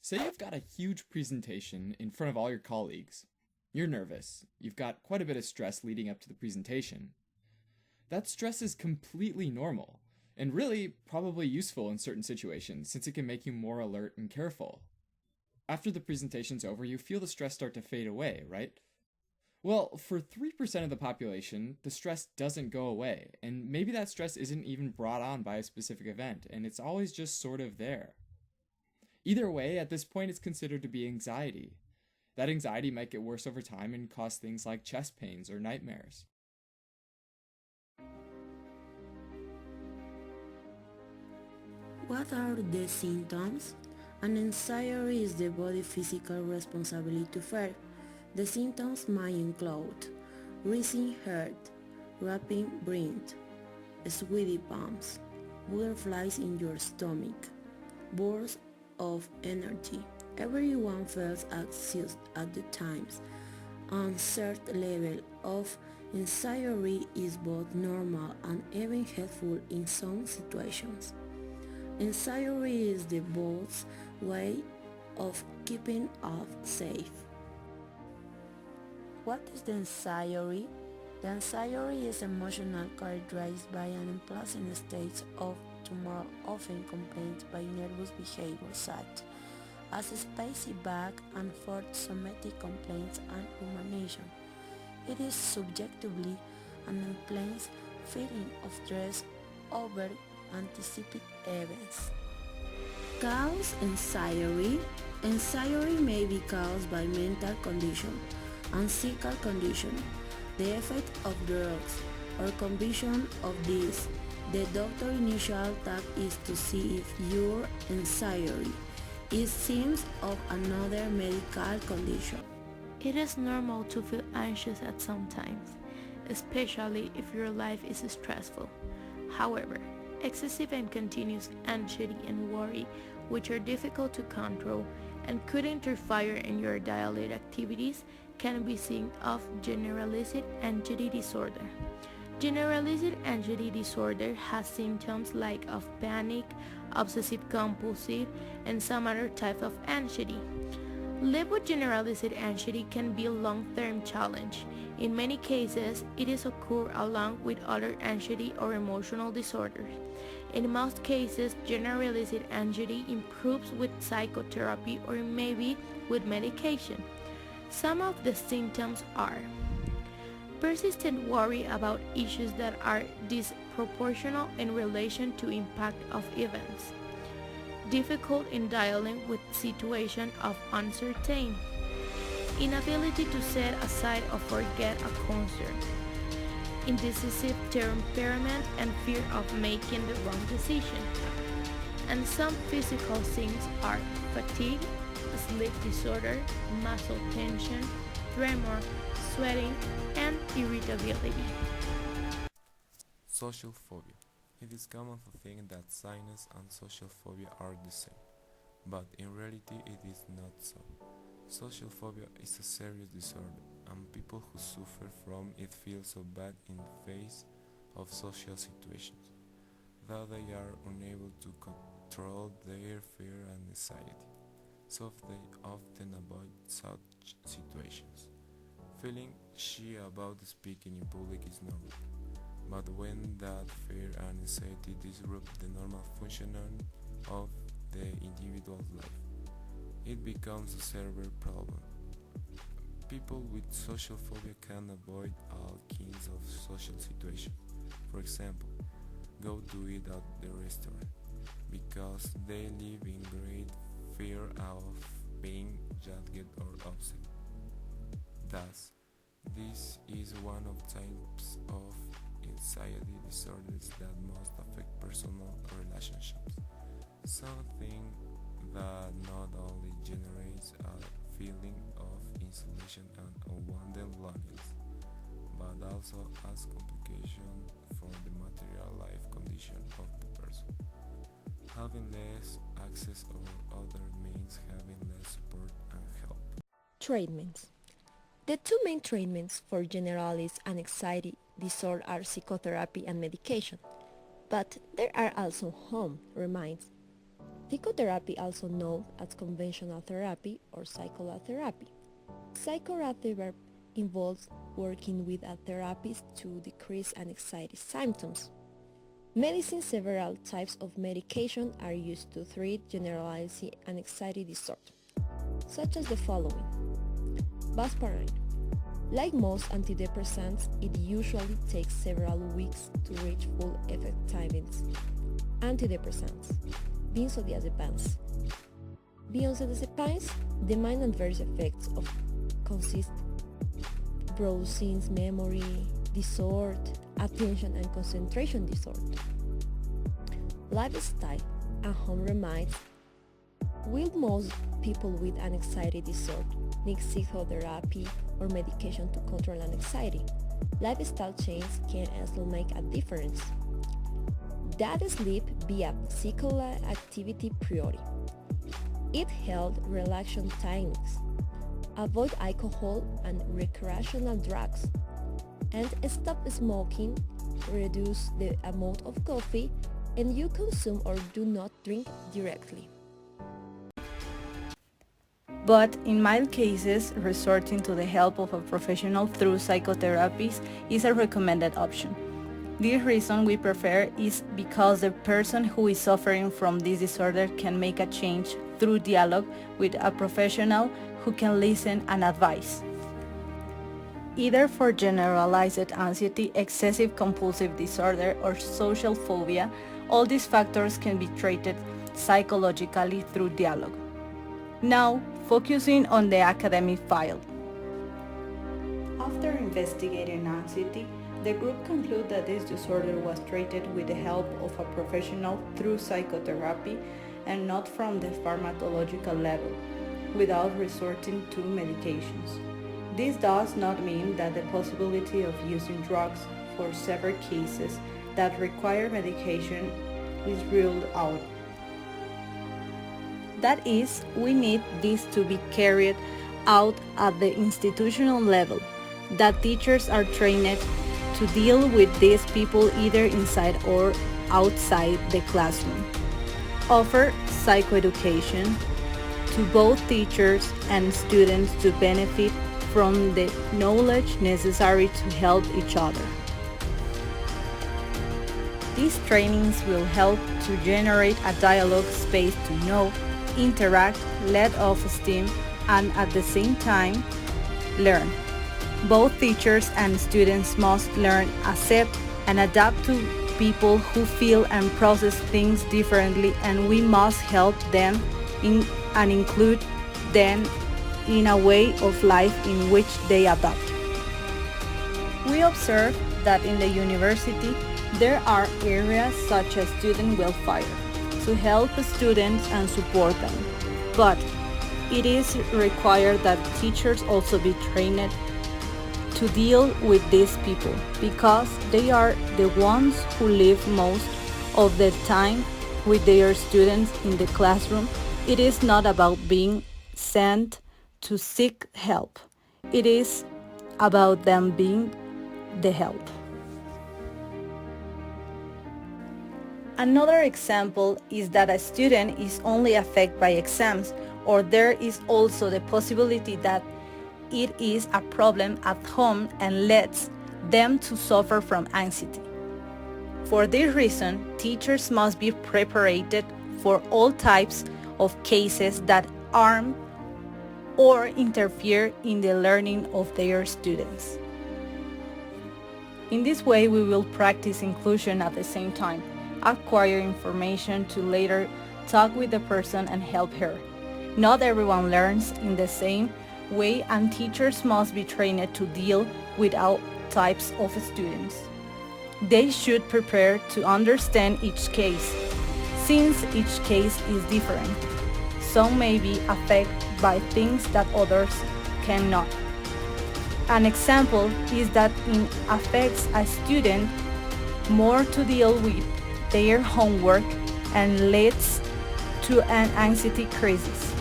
Say you've got a huge presentation in front of all your colleagues. You're nervous. You've got quite a bit of stress leading up to the presentation. That stress is completely normal, and really probably useful in certain situations since it can make you more alert and careful. After the presentation's over, you feel the stress start to fade away, right? Well, for 3% of the population, the stress doesn't go away, and maybe that stress isn't even brought on by a specific event, and it's always just sort of there. Either way, at this point, it's considered to be anxiety. That anxiety might get worse over time and cause things like chest pains or nightmares. What are the symptoms? An anxiety is the body's physical responsibility to fear. The symptoms might include racing heart, rapid breath, sweaty palms, butterflies in your stomach, bursts of energy. Everyone feels anxious at the times. A certain level of anxiety is both normal and even helpful in some situations. Anxiety is the body's way of keeping us safe. What is the anxiety? The anxiety is emotional characterized by an unpleasant state of turmoil, often accompanied by nervous behavior such as spacey back and forth somatic complaints and rumination. It is subjectively an unpleasant feeling of stress over anticipated events. Cause anxiety. Anxiety may be caused by mental condition and physical condition, the effect of drugs, or combination of these. The doctor's initial task is to see if your anxiety is symptoms of another medical condition. It is normal to feel anxious at some times, especially if your life is stressful. However, excessive and continuous anxiety and worry, which are difficult to control and could interfere in your daily activities, can be seen of generalized anxiety disorder. Generalized anxiety disorder has symptoms like of panic, obsessive compulsive, and some other type of anxiety. Living with generalized anxiety can be a long-term challenge. In many cases, it is occur along with other anxiety or emotional disorders. In most cases, generalized anxiety improves with psychotherapy or maybe with medication. Some of the symptoms are persistent worry about issues that are disproportional in relation to impact of events, difficult in dealing with situations of uncertainty, inability to set aside or forget a concern, indecisive temperament and fear of making the wrong decision. And some physical signs are fatigue, sleep disorder, muscle tension, tremor, sweating, and irritability. Social phobia. It is common to think that sinus and social phobia are the same, but in reality it is not so. Social phobia is a serious disorder, and people who suffer from it feel so bad in the face of social situations that they are unable to control their fear and anxiety, so they often avoid such situations. Feeling shy about speaking in public is normal, but when that fear and anxiety disrupt the normal functioning of the individual's life, it becomes a severe problem. People with social phobia can avoid all kinds of social situations. For example, go to eat at the restaurant because they live in great fear of being judged or upset. Thus, this is one of types of anxiety disorders that most affect personal relationships, something that not only generates a feeling of isolation and unwanted loneliness, but also has complications for the material life condition of the person. Having less access or other means having less support and help. Treatments. The two main treatments for generalized and anxiety disorder are psychotherapy and medication, but there are also home remedies. Psychotherapy, also known as conventional therapy or psychotherapy. Psychotherapy involves working with a therapist to decrease anxiety symptoms. Medicine, several types of medication are used to treat generalized anxiety disorder, such as the following. Buspirone. Like most antidepressants, it usually takes several weeks to reach full effectiveness. Antidepressants. Benzodiazepines. Benzodiazepines, the main adverse effects of consist browsing, memory disorder, attention and concentration disorder. Lifestyle and home remedies. Will most people with an anxiety disorder need psychotherapy or medication to control anxiety? Lifestyle changes can also make a difference. That sleep via physical activity priority. Eat health relaxation techniques. Avoid alcohol and recreational drugs. And stop smoking. Reduce the amount of coffee and you consume or do not drink directly. But in mild cases, resorting to the help of a professional through psychotherapies is a recommended option. The reason we prefer is because the person who is suffering from this disorder can make a change through dialogue with a professional who can listen and advise. Either for generalized anxiety, excessive compulsive disorder, or social phobia, all these factors can be treated psychologically through dialogue. Now, focusing on the academic file. After investigating anxiety, the group concluded that this disorder was treated with the help of a professional through psychotherapy and not from the pharmacological level, without resorting to medications. This does not mean that the possibility of using drugs for severe cases that require medication is ruled out. That is, we need this to be carried out at the institutional level, that teachers are trained to deal with these people either inside or outside the classroom. Offer psychoeducation to both teachers and students to benefit from the knowledge necessary to help each other. These trainings will help to generate a dialogue space to know, interact, let off steam, and at the same time, learn. Both teachers and students must learn, accept, and adapt to people who feel and process things differently, and we must help them and include them in a way of life in which they adapt. We observe that in the university there are areas such as student welfare to help students and support them, but it is required that teachers also be trained to deal with these people because they are the ones who live most of the time with their students in the classroom. It is not about being sent to seek help. It is about them being the help. Another example is that a student is only affected by exams, or there is also the possibility that it is a problem at home and leads them to suffer from anxiety. For this reason, teachers must be prepared for all types of cases that harm or interfere in the learning of their students. In this way, we will practice inclusion at the same time, acquire information to later talk with the person and help her. Not everyone learns in the same way, and teachers must be trained to deal with all types of students. They should prepare to understand each case, since each case is different. Some may be affected by things that others cannot. An example is that it affects a student more to deal with their homework and leads to an anxiety crisis.